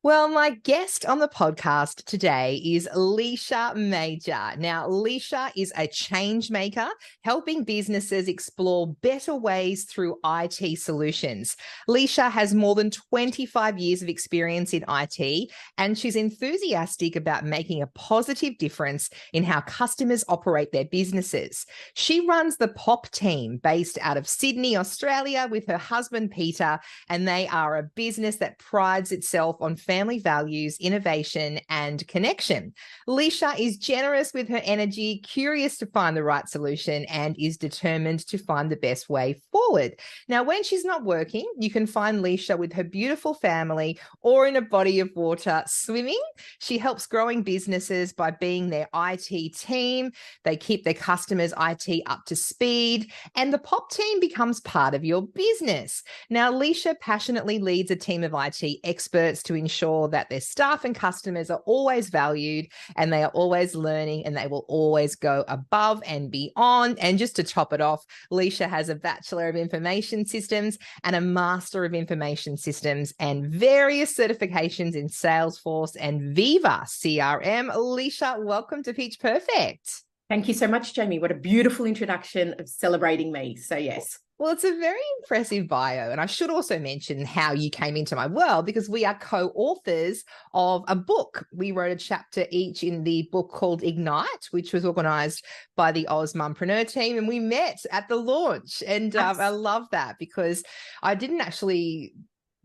Well, my guest on the podcast today is Leisha Major. Now, Leisha is a change maker, helping businesses explore better ways through IT solutions. Leisha has more than 25 years of experience in IT, and she's enthusiastic about making a positive difference in how customers operate their businesses. She runs the POP team based out of Sydney, Australia, with her husband, Peter, and they are a business that prides itself on family values, innovation, and connection. Leisha is generous with her energy, curious to find the right solution, and is determined to find the best way forward. Now, when she's not working, you can find Leisha with her beautiful family or in a body of water swimming. She helps growing businesses by being their IT team. They keep their customers' IT up to speed, and the POP team becomes part of your business. Now, Leisha passionately leads a team of IT experts to ensure that their staff and customers are always valued and they are always learning and they will always go above and beyond. And just to top it off, Leisha has a Bachelor of Information Systems and a Master of Information Systems and various certifications in Salesforce and Viva CRM. Leisha, welcome to Pitch Perfect. Thank you so much, Jamie. What a beautiful introduction of celebrating me. So yes. Well, it's a very impressive bio. And I should also mention how you came into my world because we are co-authors of a book. We wrote a chapter each in the book called Ignite, which was organised by the Oz Mumpreneur team. And we met at the launch. And I love that because I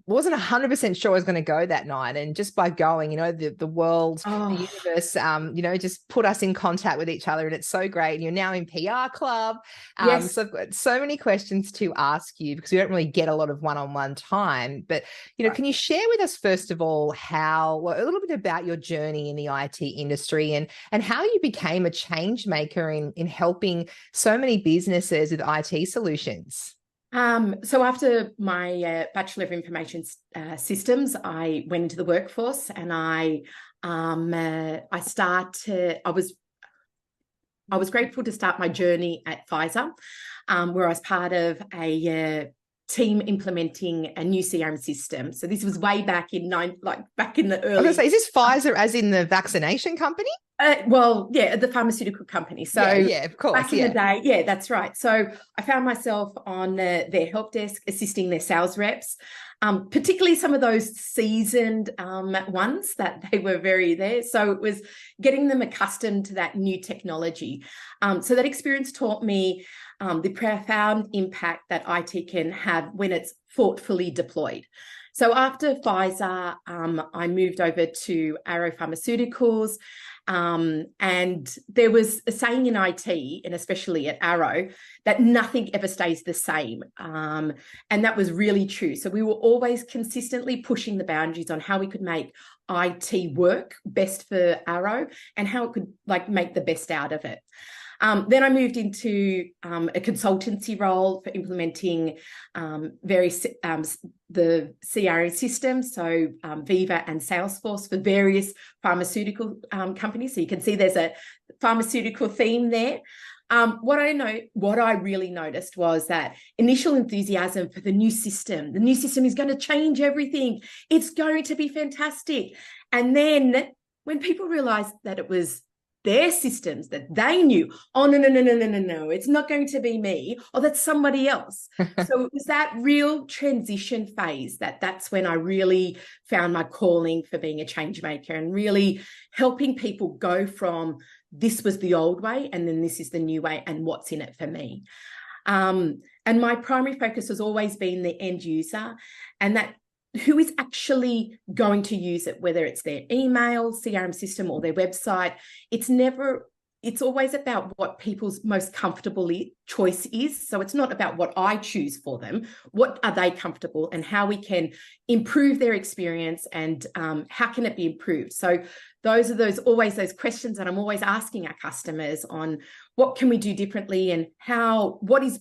wasn't 100% sure I was going to go that night. And just by going, the world, the universe, just put us in contact with each other. And it's so great. And you're now in PR Club. Yes. So I've got so many questions to ask you because we don't really get a lot of one-on-one time. But, Can you share with us, first of all, a little bit about your journey in the IT industry and how you became a change maker in helping so many businesses with IT solutions? So after my Bachelor of Information Systems, I went into the workforce and I was grateful to start my journey at Pfizer, where I was part of a team implementing a new CRM system. So this was way back in back in the early. I was going to say, is this Pfizer as in the vaccination company? The pharmaceutical company. So yeah, of course. Back in the day, yeah, that's right. So I found myself on their help desk assisting their sales reps, particularly some of those seasoned ones that they were very there. So it was getting them accustomed to that new technology. So that experience taught me the profound impact that IT can have when it's thoughtfully deployed. So after Pfizer, I moved over to Arrow Pharmaceuticals. And there was a saying in IT, and especially at Arrow, that nothing ever stays the same. And that was really true. So we were always consistently pushing the boundaries on how we could make IT work best for Arrow and how it could make the best out of it. Then I moved into a consultancy role for implementing various the CRM systems, so Viva and Salesforce for various pharmaceutical companies. So you can see there's a pharmaceutical theme there. What I really noticed was that initial enthusiasm for the new system. The new system is going to change everything. It's going to be fantastic. And then when people realized that it was their systems that they knew, no, it's not going to be me, or that's somebody else. So it was that real transition phase that's when I really found my calling for being a change maker and really helping people go from this was the old way and then this is the new way and what's in it for me. And my primary focus has always been the end user and that who is actually going to use it, whether it's their email, CRM system, or their website. It's always about what people's most comfortable choice is. So it's not about what I choose for them. What are they comfortable and how we can improve their experience and how can it be improved? So those are always those questions that I'm always asking our customers on what can we do differently and what is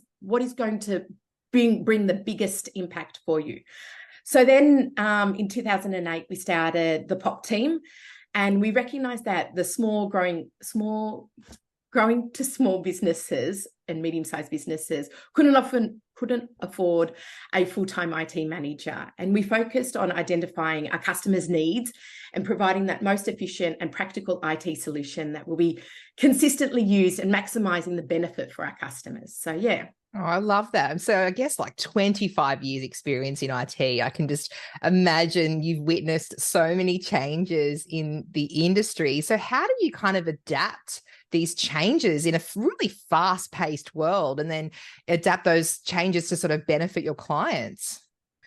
going to bring the biggest impact for you. So then in 2008, we started the POP team and we recognized that the small growing to small businesses and medium-sized businesses couldn't afford a full-time IT manager. And we focused on identifying our customers' needs and providing that most efficient and practical IT solution that will be consistently used and maximizing the benefit for our customers. So, yeah. Oh, I love that. So I guess like 25 years experience in IT, I can just imagine you've witnessed so many changes in the industry. So how do you kind of adapt these changes in a really fast-paced world and then adapt those changes to sort of benefit your clients?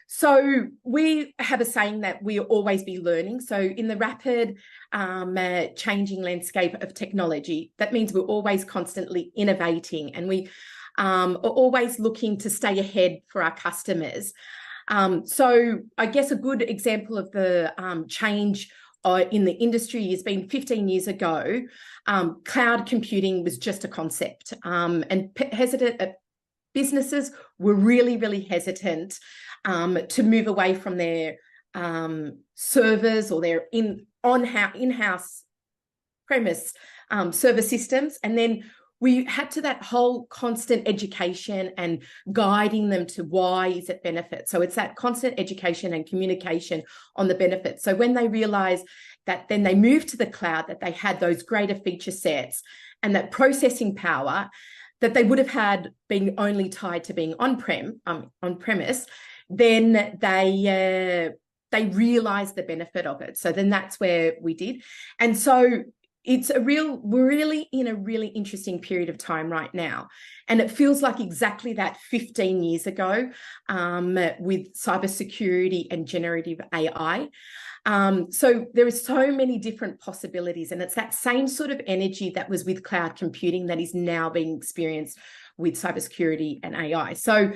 So we have a saying that we'll always be learning. So in the rapid changing landscape of technology, that means we're always constantly innovating, and we are always looking to stay ahead for our customers. So I guess a good example of the change in the industry has been 15 years ago. Cloud computing was just a concept, and businesses were really, really hesitant to move away from their servers or their in-house premise server systems. And then we had to that whole constant education and guiding them to why is it benefit. So it's that constant education and communication on the benefits. So when they realized that then they moved to the cloud, that they had those greater feature sets and that processing power that they would have had being only tied to being on-premise, then they realized the benefit of it. So then that's where we did. And so we're really in a really interesting period of time right now. And it feels like exactly that 15 years ago with cybersecurity and generative AI. So there are so many different possibilities, and it's that same sort of energy that was with cloud computing that is now being experienced with cybersecurity and AI. So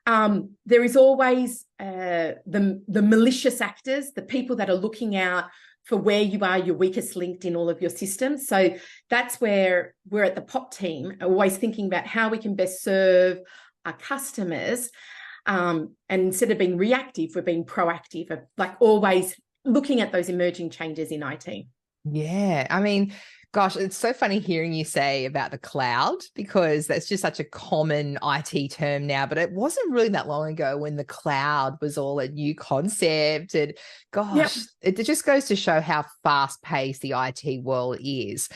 there is always the malicious actors, the people that are looking out for where you are your weakest link in all of your systems. So that's where we're at the POP team, always thinking about how we can best serve our customers. And instead of being reactive, we're being proactive, like always looking at those emerging changes in IT. Yeah. I mean, gosh, it's so funny hearing you say about the cloud, because that's just such a common IT term now, but it wasn't really that long ago when the cloud was all a new concept. And gosh, It just goes to show how fast-paced the IT world is.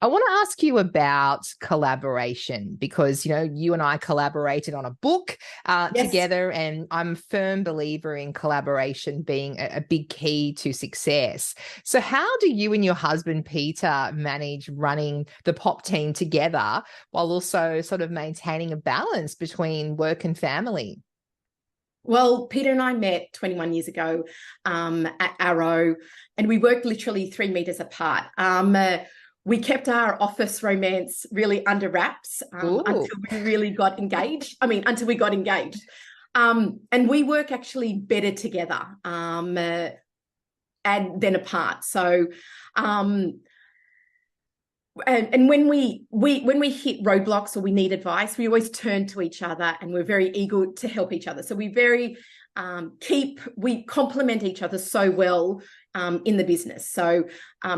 I want to ask you about collaboration, because, you and I collaborated on a book together, and I'm a firm believer in collaboration being a big key to success. So how do you and your husband, Peter, manage running the POP team together while also sort of maintaining a balance between work and family? Well, Peter and I met 21 years ago at Arrow, and we worked literally 3 meters apart. We kept our office romance really under wraps until we really got engaged. Until we got engaged. And we work actually better together and then apart. So and when we hit roadblocks or we need advice, we always turn to each other, and we're very eager to help each other. So we we complement each other so well in the business. So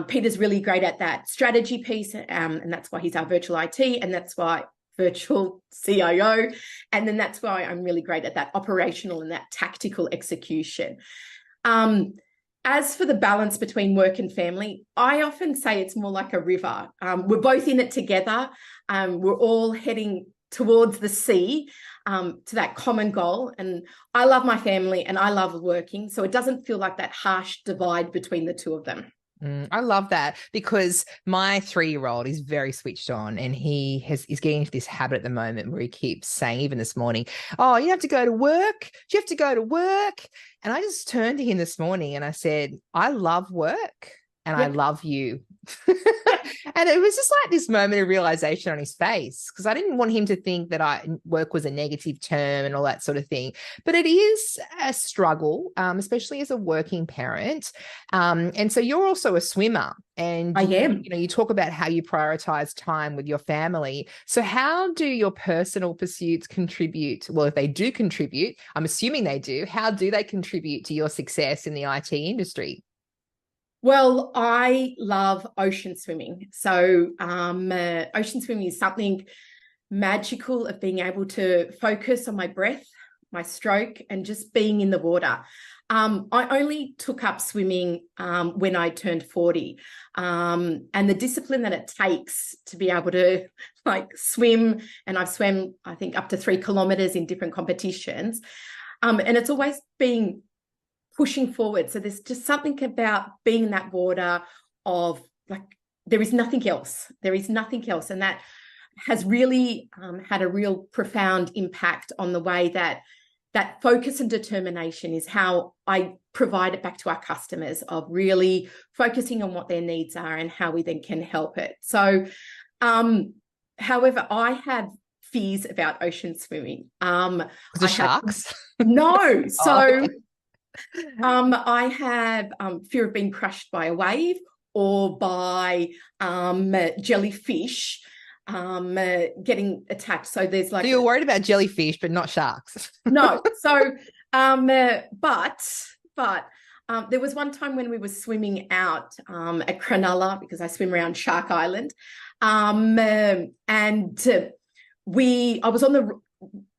Peter's really great at that strategy piece, and that's why he's our virtual IT, and that's why virtual CIO, and then that's why I'm really great at that operational and that tactical execution. As for the balance between work and family, I often say it's more like a river. We're both in it together. We're all heading towards the sea, to that common goal. And I love my family and I love working. So it doesn't feel like that harsh divide between the two of them. I love that, because my 3-year-old is very switched on, and is getting into this habit at the moment where he keeps saying, even this morning, "Oh, you have to go to work. Do you have to go to work?" And I just turned to him this morning and I said, "I love work and I love you." And it was just like this moment of realization on his face, because I didn't want him to think that work was a negative term and all that sort of thing. But it is a struggle, especially as a working parent. And so you're also a swimmer, and I am. You talk about how you prioritize time with your family. So how do your personal pursuits contribute? Well, if they do contribute, I'm assuming they do. How do they contribute to your success in the IT industry? Well, I love ocean swimming. So ocean swimming is something magical of being able to focus on my breath, my stroke, and just being in the water. I only took up swimming when I turned 40. And the discipline that it takes to be able to like swim, and I've swam, I think, up to 3 kilometers in different competitions. And it's always been pushing forward. So there's just something about being in that water of like, there is nothing else. There is nothing else. And that has really had a real profound impact on the way that that focus and determination is how I provide it back to our customers, of really focusing on what their needs are and how we then can help it. So, however, I have fears about ocean swimming. The sharks? No. So Oh. I have fear of being crushed by a wave or by jellyfish getting attacked. So there's like, so you're worried about jellyfish, but not sharks. no. So, but there was one time when we were swimming out at Cronulla, because I swim around Shark Island, and I was on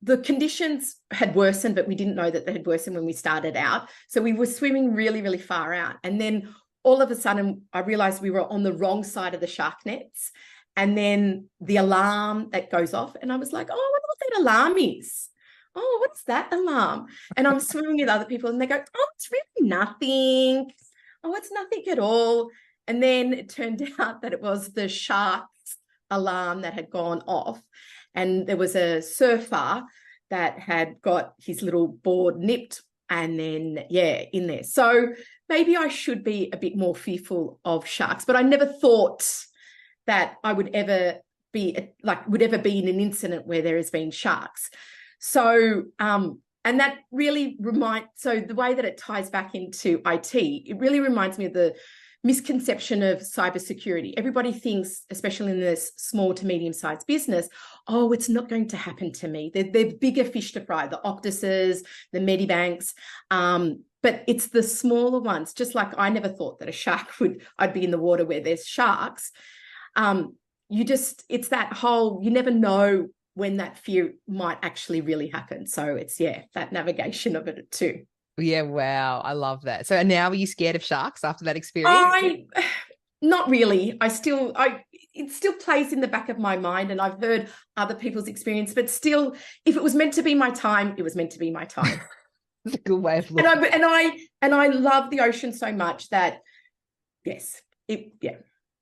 the conditions had worsened, but we didn't know that they had worsened when we started out. So we were swimming really, really far out, and then all of a sudden, I realized we were on the wrong side of the shark nets. And then the alarm that goes off, and I was like, oh, I wonder what that alarm is. Oh, what's that alarm? And I'm swimming with other people, and they go, oh, it's really nothing. Oh, it's nothing at all. And then it turned out that it was the shark's alarm that had gone off. And there was a surfer that had got his little board nipped, and then, yeah, in there. So maybe I should be a bit more fearful of sharks, but I never thought that I would ever be in an incident where there has been sharks. So, and that really so the way that it ties back into IT, it really reminds me of the misconception of cybersecurity. Everybody thinks, especially in this small to medium-sized business, oh, it's not going to happen to me. They're bigger fish to fry, the Octuses, the Medibanks, but it's the smaller ones. Just like I never thought that I'd be in the water where there's sharks. It's that whole, you never know when that fear might actually really happen. So it's, that navigation of it too. Yeah, wow. I love that. So now are you scared of sharks after that experience? Not really. It still plays in the back of my mind, and I've heard other people's experience, but still, if it was meant to be my time, it was meant to be my time. That's a good way of looking. And I love the ocean so much that, yes,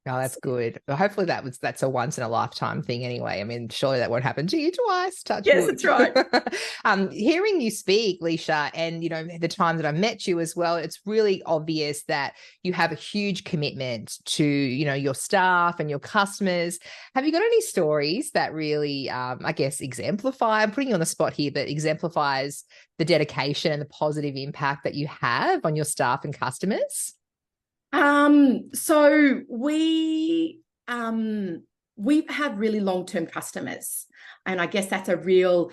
Oh, that's good. Well, hopefully that's a once in a lifetime thing anyway. I mean, surely that won't happen to you twice. Touch yes, wood. That's right. Hearing you speak, Leisha, and the time that I met you as well, it's really obvious that you have a huge commitment to your staff and your customers. Have you got any stories that really, I guess, exemplify? I'm putting you on the spot here, but exemplifies the dedication and the positive impact that you have on your staff and customers? So we have really long-term customers, and I guess that's a real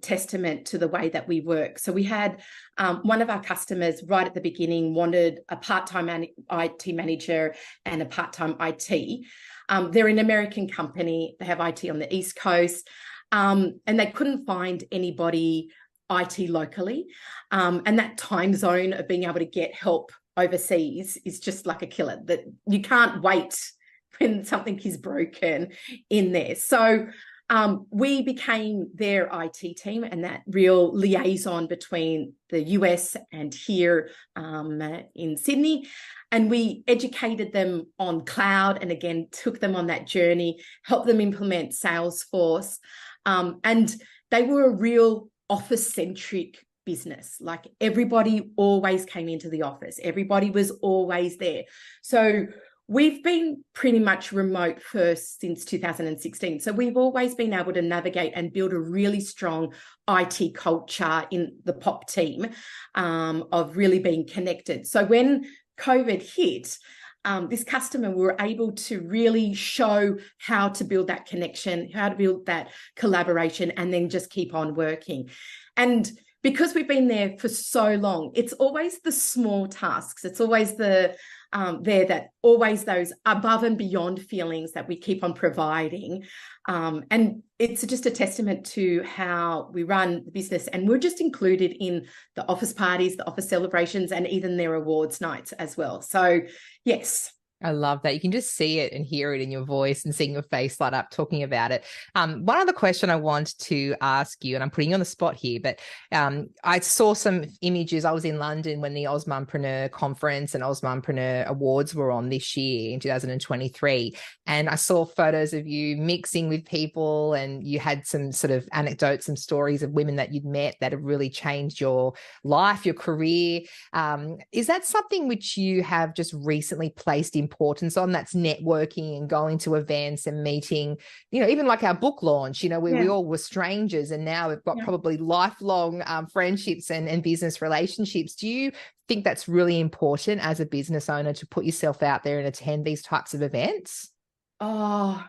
testament to the way that we work. So we had one of our customers right at the beginning wanted a part-time IT manager and a part-time IT. They're an American company. They have IT on the East Coast, and they couldn't find anybody IT locally. And that time zone of being able to get help overseas is just like a killer, that you can't wait when something is broken in there. So we became their IT team and that real liaison between the US and here in Sydney. And we educated them on cloud, and again, took them on that journey, helped them implement Salesforce. And they were a real office-centric business. Like, everybody always came into the office. Everybody was always there. So we've been pretty much remote first since 2016. So we've always been able to navigate and build a really strong IT culture in the POP team of really being connected. So when COVID hit, this customer, we were able to really show how to build that connection, how to build that collaboration, and then just keep on working. And because we've been there for so long, it's always the small tasks. It's always always those above and beyond feelings that we keep on providing. And it's just a testament to how we run the business. And we're just included in the office parties, the office celebrations, and even their awards nights as well. So yes. I love that. You can just see it and hear it in your voice and seeing your face light up talking about it. One other question I want to ask you, and I'm putting you on the spot here, but I saw some images. I was in London when the Osmompreneur conference and Osmompreneur awards were on this year in 2023. And I saw photos of you mixing with people, and you had some sort of anecdotes, some stories of women that you'd met that have really changed your life, your career. Is that something which you have just recently placed importance on? That's networking and going to events and meeting, even like our book launch, where we all were strangers, and now we've got probably lifelong friendships and business relationships. Do you think that's really important as a business owner to put yourself out there and attend these types of events? Oh,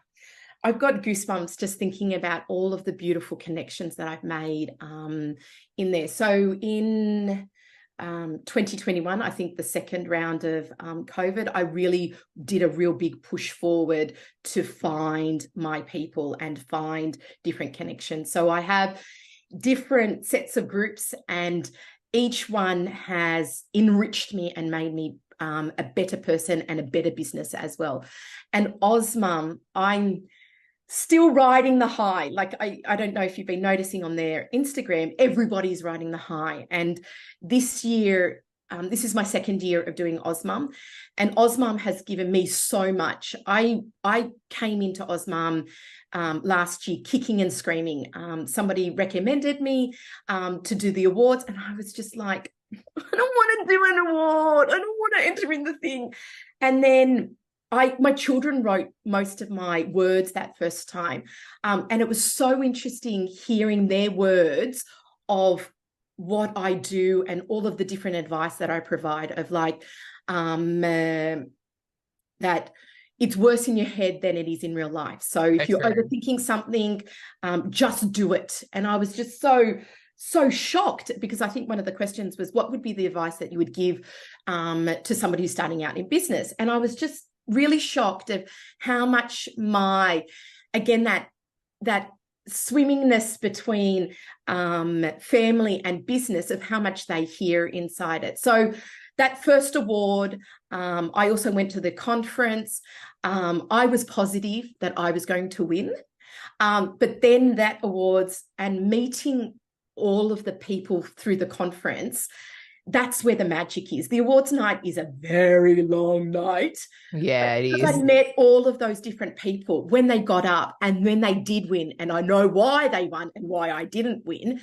I've got goosebumps just thinking about all of the beautiful connections that I've made in there. So in 2021, I think the second round of COVID, I really did a real big push forward to find my people and find different connections. So I have different sets of groups, and each one has enriched me and made me a better person and a better business as well. And Osmum, I'm still riding the high. Like, I don't know if you've been noticing on their Instagram, everybody's riding the high. And this year, this is my second year of doing Osmum, and Osmum has given me so much. I came into Osmum last year kicking and screaming. Somebody recommended me to do the awards, and I was just like, I don't want to do an award. I don't want to enter in the thing. And then my children wrote most of my words that first time. And it was so interesting hearing their words of what I do and all of the different advice that I provide, of like, that it's worse in your head than it is in real life. So if you're overthinking something, just do it. And I was just so shocked, because I think one of the questions was, what would be the advice that you would give to somebody who's starting out in business? And I was just really shocked of how much that swimmingness between family and business, of how much they hear inside it. So that first award, I also went to the conference. I was positive that I was going to win. But then that awards and meeting all of the people through the conference, that's where the magic is. The awards night is a very long night. Yeah, it is. I met all of those different people when they got up and when they did win, and I know why they won and why I didn't win.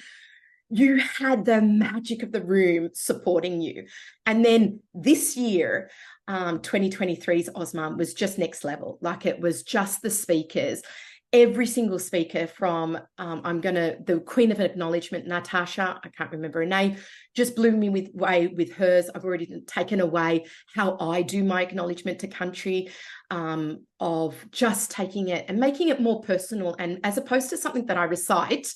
You had the magic of the room supporting you. And then this year, 2023's Osmum was just next level. Like, it was just the speakers. Every single speaker from, the Queen of Acknowledgement, Natasha, I can't remember her name, just blew me away with hers. I've already taken away how I do my acknowledgement to country, of just taking it and making it more personal. And as opposed to something that I recite,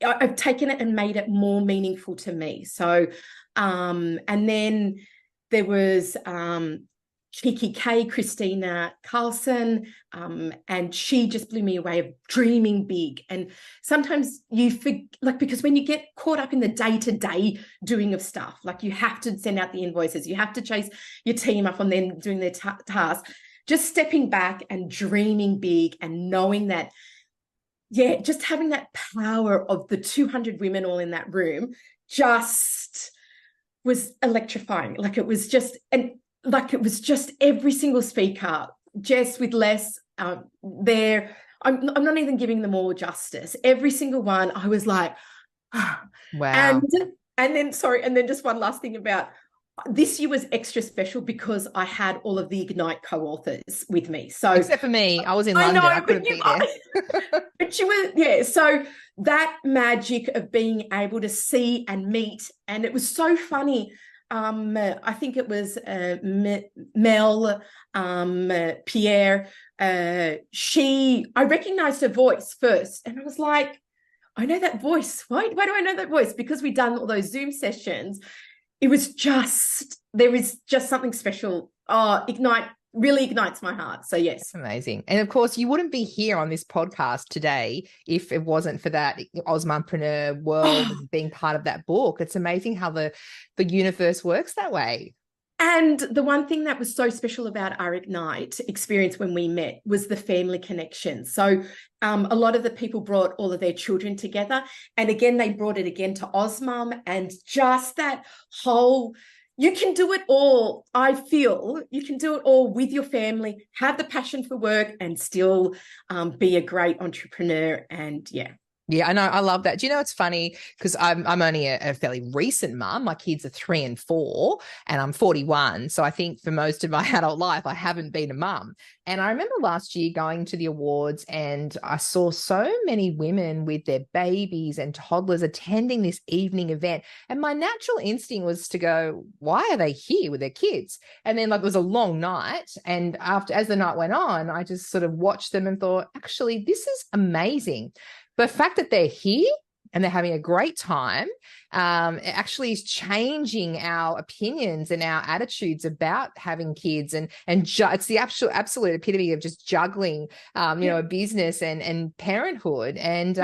I've taken it and made it more meaningful to me. So, and then there was Cheeky K, Christina Carlson, and she just blew me away, of dreaming big. And sometimes you because when you get caught up in the day-to-day doing of stuff, like you have to send out the invoices, you have to chase your team up on them doing their tasks, just stepping back and dreaming big and knowing that, just having that power of the 200 women all in that room just was electrifying. Like, it was just every single speaker, Jess with Les, there. I'm not even giving them all justice. Every single one, I was like, wow. And then just one last thing about this year was extra special because I had all of the Ignite co-authors with me. So except for me, I was in London. I couldn't be there. But you were, so that magic of being able to see and meet, and it was so funny. I think it was Mel, Pierre. I recognized her voice first, and I was like, I know that voice. Why do I know that voice? Because we've done all those Zoom sessions. It was just, there is just something special. Oh, really ignites my heart. So yes. That's amazing. And of course, you wouldn't be here on this podcast today if it wasn't for that Osmompreneur world and being part of that book. It's amazing how the universe works that way. And the one thing that was so special about our Ignite experience when we met was the family connection. So a lot of the people brought all of their children together. And again, they brought it again to Osmum, and just that whole, you can do it all. I feel you can do it all with your family, have the passion for work, and still be a great entrepreneur. And yeah. Yeah, I know. I love that. Do you know, it's funny because I'm only a fairly recent mum. My kids are 3 and 4 and I'm 41. So I think for most of my adult life, I haven't been a mum. And I remember last year going to the awards and I saw so many women with their babies and toddlers attending this evening event. And my natural instinct was to go, why are they here with their kids? And then like it was a long night. And as the night went on, I just sort of watched them and thought, actually, this is amazing. The fact that they're here and they're having a great time, it actually is changing our opinions and our attitudes about having kids. And it's the absolute epitome of just juggling, a business and parenthood. And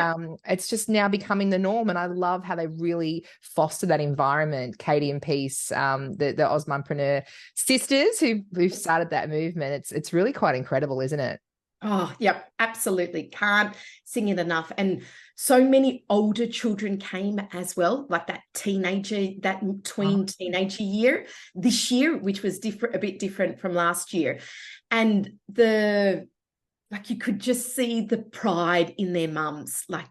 it's just now becoming the norm. And I love how they really foster that environment. Katie and Peace, the Osmompreneur sisters who've started that movement. It's really quite incredible, isn't it? Oh, yep, absolutely. Can't sing it enough. And so many older children came as well, like that teenager year this year, which was a bit different from last year. And you could just see the pride in their mums. Like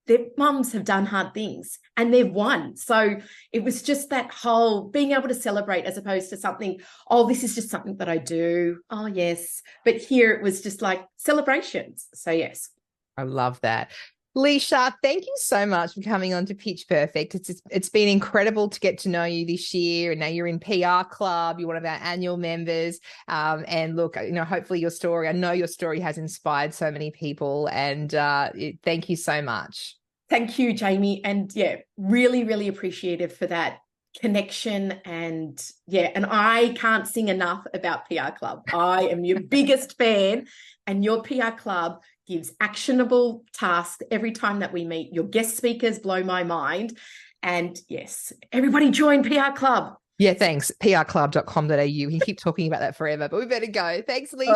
their mums have done hard things and they've won. So it was just that whole being able to celebrate as opposed to something, oh, this is just something that I do. Oh, yes. But here it was just like celebrations. So yes. I love that. Leisha, thank you so much for coming on to Pitch Perfect. It's been incredible to get to know you this year. And now you're in PR Club. You're one of our annual members. And look, hopefully I know your story has inspired so many people. And thank you so much. Thank you, Jamie. And yeah, really, really appreciative for that connection. And I can't sing enough about PR Club. I am your biggest fan, and your PR Club gives actionable tasks every time that we meet. Your guest speakers blow my mind. And yes, everybody join PR Club. Yeah, thanks. prclub.com.au. We can keep talking about that forever, but we better go. Thanks, Leisha.